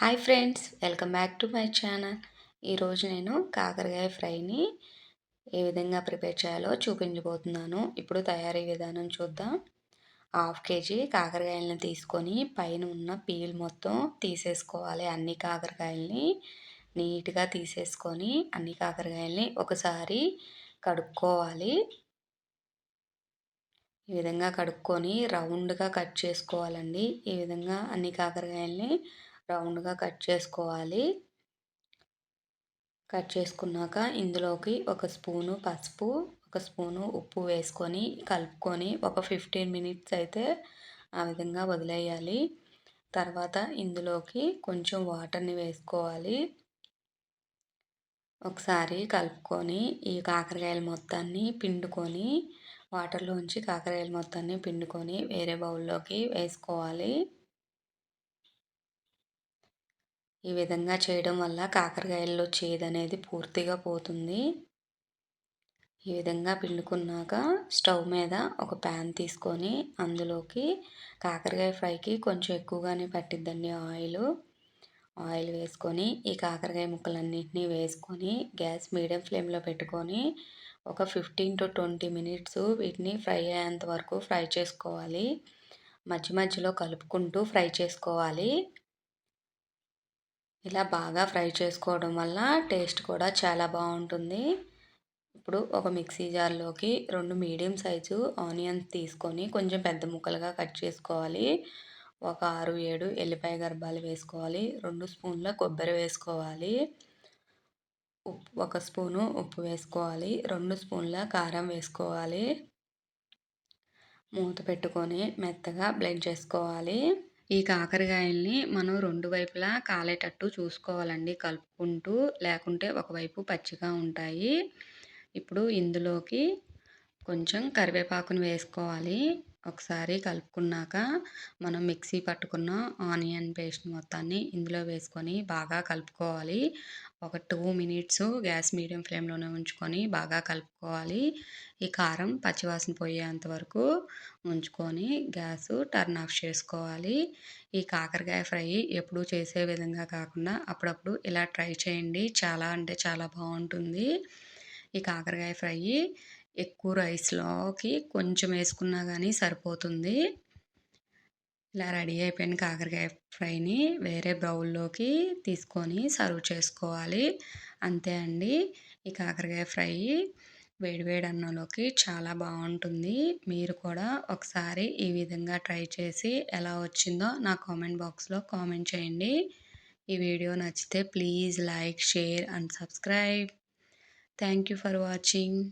Hi friends, welcome back to my channel. ఈరోజు నేను కాకరకాయ ఫ్రైని ఏ విధంగా ప్రిపేర్ చేయాలో చూపించబోతున్నాను. ఇప్పుడు తయారీ విధానం చూద్దాం. హాఫ్ కేజీ కాకరకాయలను తీసుకొని పైన ఉన్న పీల్ మొత్తం తీసేసుకోవాలి. అన్ని కాకరకాయలని నీట్గా తీసేసుకొని అన్ని కాకరకాయలని ఒకసారి కడుక్కోవాలి. ఈ విధంగా కడుక్కొని రౌండ్గా కట్ చేసుకోవాలండి. ఈ విధంగా అన్ని కాకరకాయలని రౌండ్గా కట్ చేసుకోవాలి. కట్ చేసుకున్నాక ఇందులోకి ఒక స్పూను పసుపు, ఒక స్పూను ఉప్పు వేసుకొని కలుపుకొని ఒక 15 మినిట్స్ అయితే ఆ విధంగా వదిలేయాలి. తర్వాత ఇందులోకి కొంచెం వాటర్ని వేసుకోవాలి. ఒకసారి కలుపుకొని ఈ కాకరకాయల మొత్తాన్ని పిండుకొని వాటర్లోంచి కాకరకాయల మొత్తాన్ని పిండుకొని వేరే బౌల్లోకి వేసుకోవాలి. ఈ విధంగా చేయడం వల్ల కాకరకాయల్లో చేదు అనేది పూర్తిగా పోతుంది. ఈ విధంగా పిండుకున్నాక స్టవ్ మీద ఒక ప్యాన్ తీసుకొని అందులోకి కాకరకాయ ఫ్రైకి కొంచెం ఎక్కువగానే పట్టిద్దండి ఆయిల్ వేసుకొని ఈ కాకరకాయ ముక్కలన్నింటినీ వేసుకొని గ్యాస్ మీడియం ఫ్లేమ్లో పెట్టుకొని ఒక 15 to 20 మినిట్స్ వీటిని ఫ్రై అయ్యేంత వరకు ఫ్రై చేసుకోవాలి. మధ్య మధ్యలో కలుపుకుంటూ ఫ్రై చేసుకోవాలి. ఇలా బాగా ఫ్రై చేసుకోవడం వల్ల టేస్ట్ కూడా చాలా బాగుంటుంది. ఇప్పుడు ఒక మిక్సీ జార్లోకి 2 మీడియం సైజు ఆనియన్స్ తీసుకొని కొంచెం పెద్ద ముక్కలుగా కట్ చేసుకోవాలి. ఒక 6-7 ఎల్లిపాయ గర్భాలు వేసుకోవాలి. 2 స్పూన్ల కొబ్బరి వేసుకోవాలి. ఒక స్పూను ఉప్పు వేసుకోవాలి. 2 స్పూన్ల కారం వేసుకోవాలి. మూత పెట్టుకొని మెత్తగా బ్లెండ్ చేసుకోవాలి. ఈ కాకరకాయల్ని మనం 2 వైపులా కాలేటట్టు చూసుకోవాలండి కలుపుకుంటూ, లేకుంటే ఒకవైపు పచ్చిగా ఉంటాయి. ఇప్పుడు ఇందులోకి కొంచెం కరివేపాకును వేసుకోవాలి. ఒకసారి కలుపుకున్నాక మనం మిక్సీ పట్టుకున్న ఆనియన్ పేస్ట్ మొత్తాన్ని ఇందులో వేసుకొని బాగా కలుపుకోవాలి. ఒక 2 మినిట్స్ గ్యాస్ మీడియం ఫ్లేమ్లోనే ఉంచుకొని బాగా కలుపుకోవాలి. ఈ కారం పచ్చివాసన పోయేంత వరకు ఉంచుకొని గ్యాస్ టర్న్ ఆఫ్ చేసుకోవాలి. ఈ కాకరకాయ ఫ్రై ఎప్పుడూ చేసే విధంగా కాకుండా అప్పుడప్పుడు ఇలా ట్రై చేయండి. చాలా అంటే చాలా బాగుంటుంది. ఈ కాకరకాయ ఫ్రై ఎక్కువ రైస్లోకి కొంచెం వేసుకున్నా కానీ సరిపోతుంది. ఇలా రెడీ అయిపోయిన కాకరకాయ ఫ్రైని వేరే బౌల్లోకి తీసుకొని సర్వ్ చేసుకోవాలి. అంతే అండి. ఈ కాకరకాయ ఫ్రై వేడివేడి అన్నంలోకి చాలా బాగుంటుంది. మీరు కూడా ఒకసారి ఈ విధంగా ట్రై చేసి ఎలా వచ్చిందో నా కామెంట్ బాక్స్లో కామెంట్ చేయండి. ఈ వీడియో నచ్చితే please like, share and subscribe. Thank you for watching.